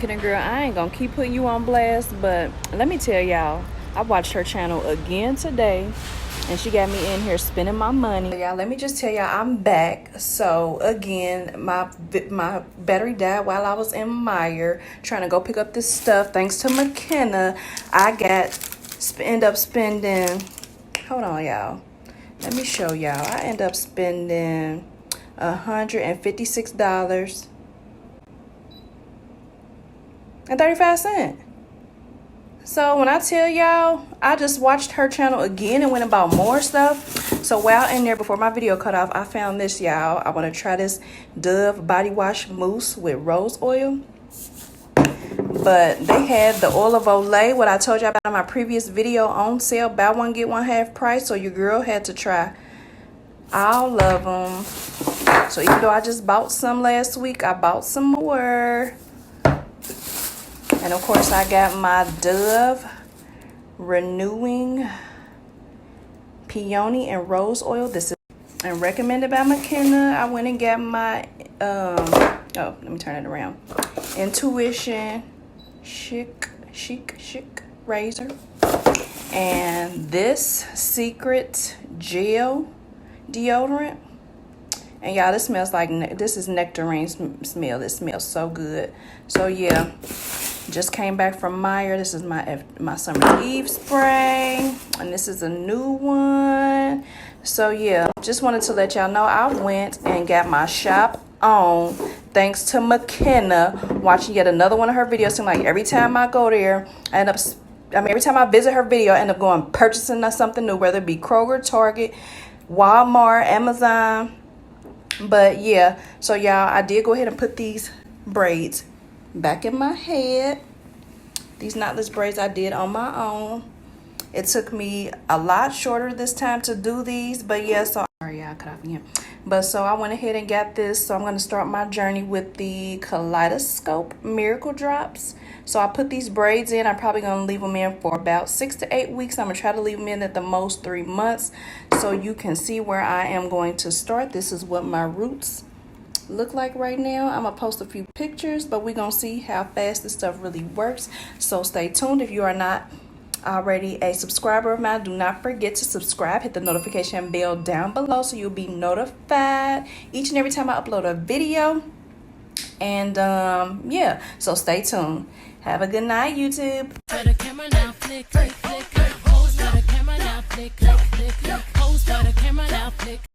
marketing girl. I ain't gonna keep putting you on blast, but let me tell y'all, I watched her channel again today and she got me in here spending my money. Y'all, let me just tell y'all, I'm back. So again, my battery died while I was in Meyer trying to go pick up this stuff. Thanks to McKenna, I end up spending, hold on y'all, let me show y'all. I end up spending $156 and 35 cents. So when I tell y'all, I just watched her channel again and went and bought more stuff. So while in there, before my video cut off, I found this, y'all. I want to try this Dove body wash mousse with rose oil. But they had the oil of Olay, what I told you about in my previous video, on sale. Buy one, get one half price. So your girl had to try all of them. So even though I just bought some last week, I bought some more. And of course, I got my Dove Renewing Peony and Rose Oil. This is and recommended by McKenna. I went and got my oh, let me turn it around. Intuition Chic razor. And this Secret Gel deodorant. And y'all, this smells like, this is nectarine smell. This smells so good. So yeah, just came back from Meyer. This is my Summer Eve spray, and this is a new one. So yeah, just wanted to let y'all know I went and got my shop on thanks to McKenna. Watching yet another one of her videos. Seems like every time I go there, every time I visit her video, I end up going purchasing something new, whether it be Kroger, Target, Walmart, Amazon. But yeah, so y'all, I did go ahead and put these braids back in my head. These knotless braids I did on my own. It took me a lot shorter this time to do these, but yeah, so sorry y'all, cut off again. But so I went ahead and got this. So I'm going to start my journey with the Kaleidoscope Miracle Drops. So I put these braids in. I'm probably going to leave them in for about 6 to 8 weeks. I'm going to try to leave them in at the most 3 months, so you can see where I am going to start. This is what my roots look like right now. I'm gonna post a few pictures, but we're gonna see how fast this stuff really works. So stay tuned. If you are not already a subscriber of mine, do not forget to subscribe. Hit the notification bell down below so you'll be notified each and every time I upload a video. And yeah, so stay tuned. Have a good night, YouTube.